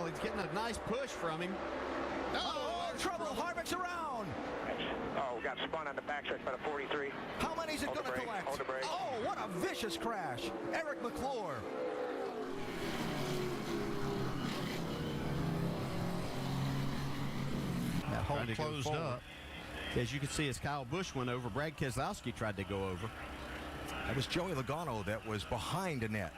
he's getting a nice push from him. Oh, trouble. Harvick's around. Oh, got spun on the backside by the 43. How many is it going to collect? Hold the brake. Oh, what a vicious crash. Eric McClure. That hole closed up. As you can see, as Kyle Busch went over, Brad Keselowski tried to go over. That was Joey Logano that was behind Annette.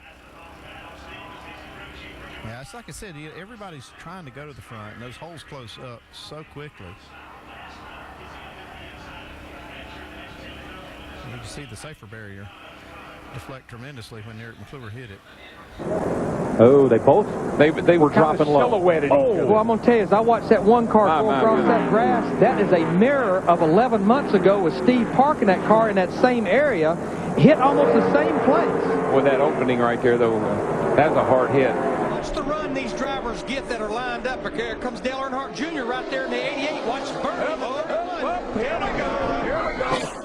Yeah, it's like I said, everybody's trying to go to the front, and those holes close up so quickly. You can see the safer barrier deflect tremendously when Eric McClure hit it. Oh, they were dropping low. Silhouetted. Oh, well, I'm going to tell you, as I watched that one car go across that grass, that is a mirror of 11 months ago with Steve parking that car in that same area, hit almost the same place. With that opening right there, though, that's a hard hit. Watch the run these drivers get that are lined up. Here comes Dale Earnhardt Jr. right there in the 88. Watch Bernie. Here we go. Here we go.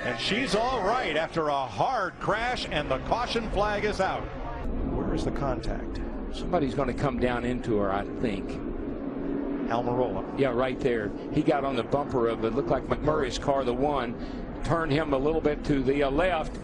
And she's all right after a hard crash, and the caution flag is out. Where is the contact? Somebody's going to come down into her, I think. Almirola. Yeah, right there. He got on the bumper of it. Looked like McMurray's car, the one. Turned him a little bit to the left.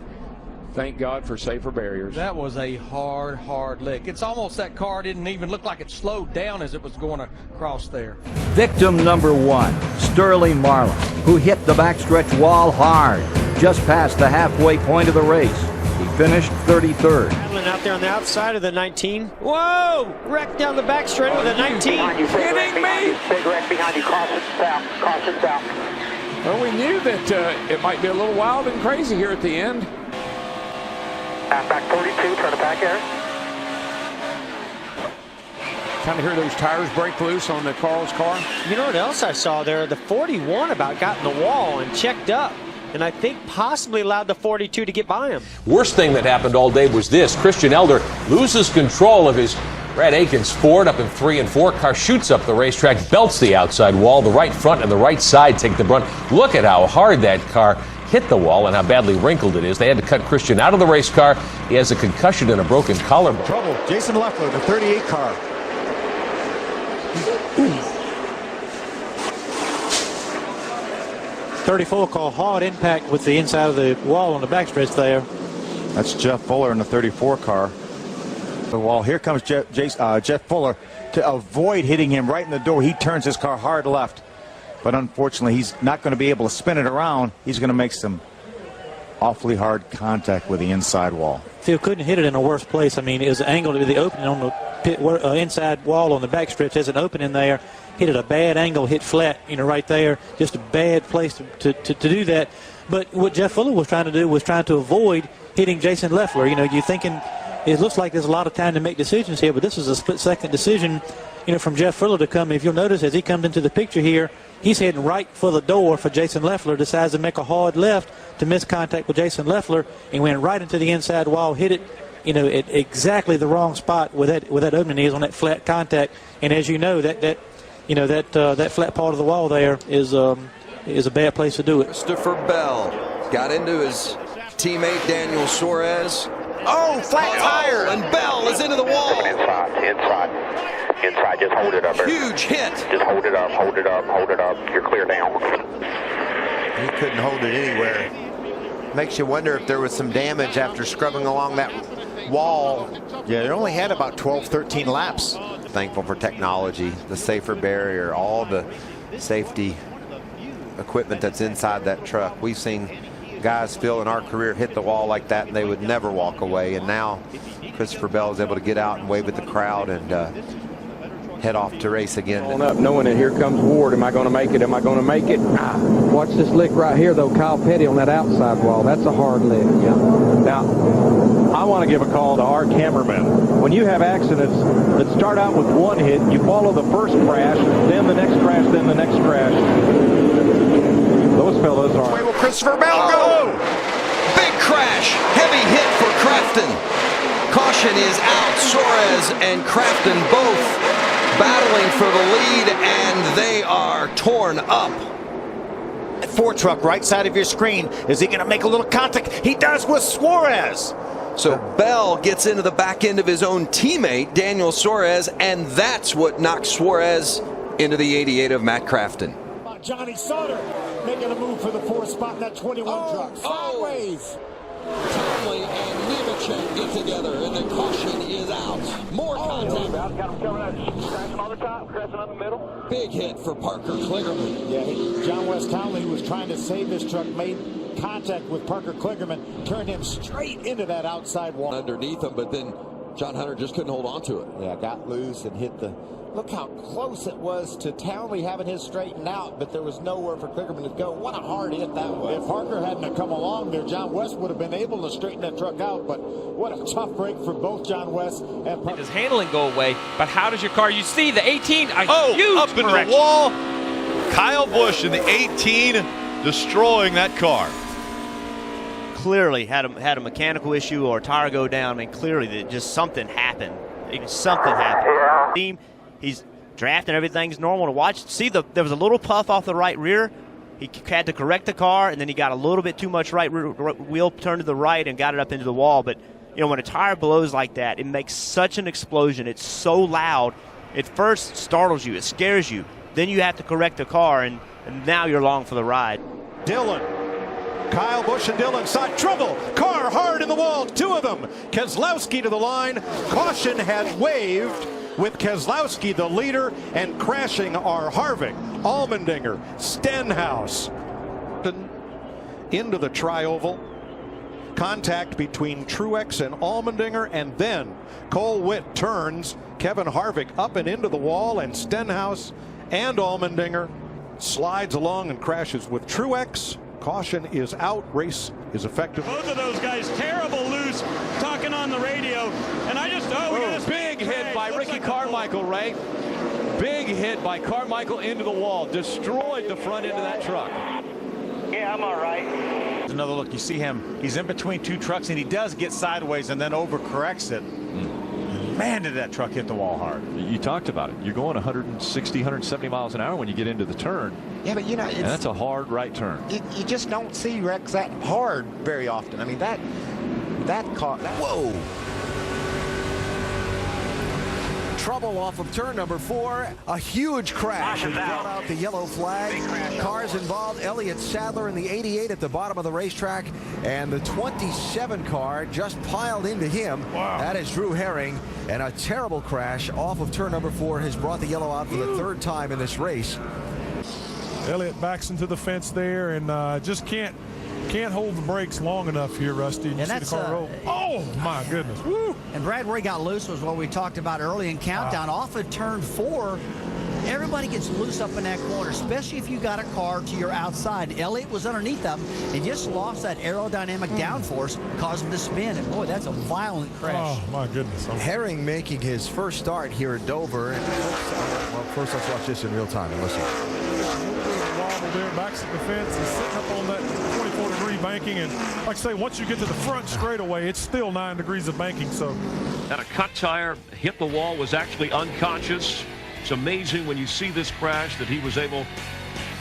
Thank God for safer barriers. That was a hard lick. It's almost that car didn't even look like it slowed down as it was going across there. Victim number 1, Sterling Marlin, who hit the backstretch wall hard, just past the halfway point of the race. He finished 33rd. Battling out there on the outside of the 19. Whoa! Wrecked down the backstretch with a 19. Kidding me? Big wreck behind you. Caution south. Caution south. Well, we knew that it might be a little wild and crazy here at the end. Back 42, turn it back here. Kind of hear those tires break loose on the Carl's car. You know what else I saw there? The 41 about got in the wall and checked up, and I think possibly allowed the 42 to get by him. Worst thing that happened all day was this. Christian Elder loses control of his Brad Aikens Ford up in 3 and 4. Car shoots up the racetrack, belts the outside wall. The right front and the right side take the brunt. Look at how hard that car hit the wall and how badly wrinkled it is. They had to cut Christian out of the race car. He has a concussion and a broken collarbone. Trouble. Jason Leffler, the 38 car. .34 car, hard impact with the inside of the wall on the backstretch there. That's Jeff Fuller in the 34 car. The wall. Here comes Jeff Fuller to avoid hitting him right in the door. He turns his car hard left. But unfortunately, he's not going to be able to spin it around. He's going to make some awfully hard contact with the inside wall. Phil couldn't hit it in a worse place. I mean, it was angled to the opening on the pit, inside wall on the backstretch. There's an opening there. Hit at a bad angle, hit flat, right there. Just a bad place to do that. But what Jeff Fuller was trying to do was trying to avoid hitting Jason Leffler. You're thinking it looks like there's a lot of time to make decisions here, but this is a split-second decision, from Jeff Fuller to come. If you'll notice, as he comes into the picture here, he's heading right for the door for Jason Leffler, decides to make a hard left to miss contact with Jason Leffler, and went right into the inside wall, hit it, at exactly the wrong spot where that opening is on that flat contact. And as you know, that flat part of the wall there is a bad place to do it. Christopher Bell got into his teammate Daniel Suarez. Oh, flat tire, and Bell is into the wall. Inside, just hold it up. Huge hit. Just hold it up, hold it up, hold it up. You're clear down. He couldn't hold it anywhere. Makes you wonder if there was some damage after scrubbing along that wall. Yeah, they only had about 12, 13 laps. Thankful for technology, the safer barrier, all the safety equipment that's inside that truck. We've seen guys still in our career hit the wall like that and they would never walk away, and now Christopher Bell is able to get out and wave at the crowd and head off to race again. On up, knowing that here comes Ward. Am I going to make it? Am I going to make it? Watch this lick right here, though. Kyle Petty on that outside wall. That's a hard lick. Yeah. Now, I want to give a call to our cameraman. When you have accidents that start out with one hit, you follow the first crash, then the next crash, then the next crash. Those fellas are... Where will Christopher Bell go? Big crash. Heavy hit for Crafton. Caution is out. Suarez and Crafton both battling for the lead, and they are torn up. that 4 truck right side of your screen. Is he going to make a little contact? He does with Suarez. So Bell gets into the back end of his own teammate, Daniel Suarez, and that's what knocked Suarez into the 88 of Matt Crafton. Johnny Sauter making a move for the 4th spot in that 21 truck. Sideways. Townley and Nemechek get together, and the caution is out. More contact. Got him coming out, crashing on the top, crashing on the middle. Big hit for Parker Kligerman. Yeah, John West Townley, who was trying to save this truck, made contact with Parker Kligerman, turned him straight into that outside wall. Underneath him, but then John Hunter just couldn't hold on to it. Yeah, got loose and hit the... Look how close it was to Townley having his straightened out, but there was nowhere for Kligerman to go. What a hard hit that was. If Parker hadn't have come along there, John West would have been able to straighten that truck out, but what a tough break for both John West and Parker. His handling go away, but how does your car, you see the 18, huge up into the wall. Kyle Busch in the 18 destroying that car. Clearly had a mechanical issue or a tire go down. I mean, clearly that just something happened. Something happened. He's drafting, everything's normal to watch. See, there was a little puff off the right rear. He had to correct the car, and then he got a little bit too much right rear wheel turned to the right and got it up into the wall. But, you know, when a tire blows like that, it makes such an explosion. It's so loud. It first startles you. It scares you. Then you have to correct the car, and now you're along for the ride. Dillon. Kyle Busch and Dillon side trouble. Car hard in the wall. 2 of them. Keselowski to the line. Caution has waved, with Keselowski the leader, and crashing are Harvick, Allmendinger, Stenhouse. Into the tri-oval. Contact between Truex and Allmendinger, and then Cole Witt turns Kevin Harvick up and into the wall, and Stenhouse and Allmendinger slides along and crashes with Truex. Caution is out. Race is effective. Both of those guys terrible loose, talking on the radio, and I just we got a big hit by Ricky Carmichael, Ray. Big hit by Carmichael into the wall, destroyed the front end of that truck. Yeah, I'm all right. Another look. You see him. He's in between 2 trucks, and he does get sideways and then overcorrects it. Man, did that truck hit the wall hard. You talked about it. You're going 160, 170 miles an hour when you get into the turn. Yeah, but you know, and that's a hard right turn. You just don't see wrecks that hard very often. I mean, that car. Whoa. Trouble off of turn number 4. A huge crash has brought out the yellow flag. Cars involved. Elliott Sadler in the 88 at the bottom of the racetrack, and the 27 car just piled into him. Wow. That is Drew Herring, and a terrible crash off of turn number 4 has brought the yellow out for the 3rd time in this race. Elliott backs into the fence there and just can't hold the brakes long enough here, Rusty. And that's the car roll. Oh my goodness! Woo. And Brad, where he got loose was what we talked about early in countdown. Off of turn 4, everybody gets loose up in that corner, especially if you got a car to your outside. Elliott was underneath them and just lost that aerodynamic downforce, caused him to spin. And boy, that's a violent crash. Oh my goodness! Herring making his first start here at Dover. And well, first let's watch this in real time and listen. There, backs at the fence and sitting up on that 24-degree banking, and like I say, once you get to the front straightaway, it's still 9 degrees of banking. So, and a cut tire hit the wall, was actually unconscious. It's amazing when you see this crash that he was able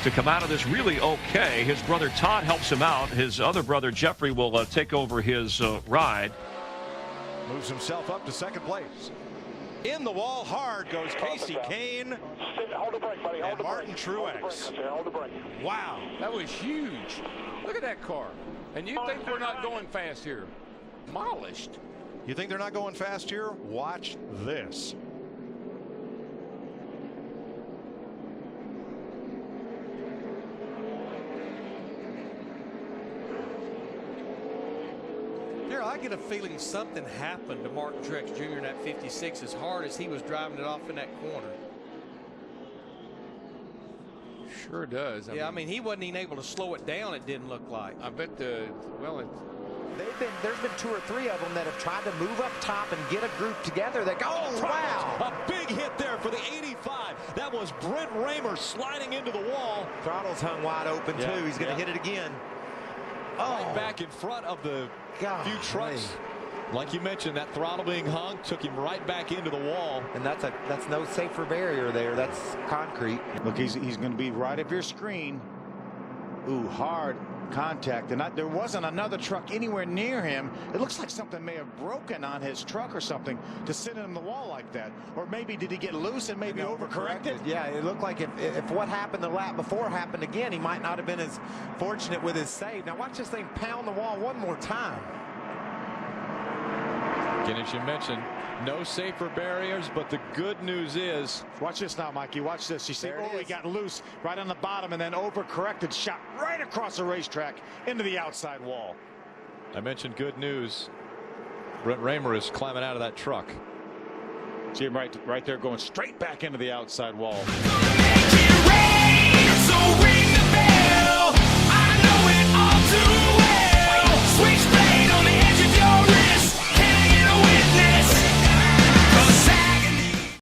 to come out of this really okay. His brother Todd helps him out. His other brother Jeffrey will take over his ride. Moves himself up to 2nd place. In the wall hard goes Casey Kane. Hold the brake, buddy. And Martin Truex. Hold the brake. Wow, that was huge. Look at that car. And you think we're not going fast here? Demolished. You think they're not going fast here? Watch this. I get a feeling something happened to Martin Truex Jr. in that 56 as hard as he was driving it off in that corner. Sure does. I mean, he wasn't even able to slow it down, it didn't look like. I bet there's been 2 or 3 of them that have tried to move up top and get a group together. They go, oh, wow. A big hit there for the 85. That was Brent Raymer sliding into the wall. Throttle's hung wide open, too. He's going to hit it again. Right back in front of the few trucks. Like you mentioned, that throttle being hung took him right back into the wall. And that's no safer barrier there. That's concrete. Look, he's going to be right up your screen. Ooh, hard contact. And there wasn't another truck anywhere near him. It looks like something may have broken on his truck or something to sit in the wall like that. Or maybe did he get loose and maybe overcorrected? Yeah, it looked like if what happened the lap before happened again, he might not have been as fortunate with his save. Now watch this thing pound the wall one more time. Again, as you mentioned, no safer barriers, but the good news is... Watch this now, Mikey. Watch this. You see, he got loose right on the bottom and then overcorrected, shot right across the racetrack into the outside wall. I mentioned good news. Brent Raymer is climbing out of that truck. See him right there going straight back into the outside wall.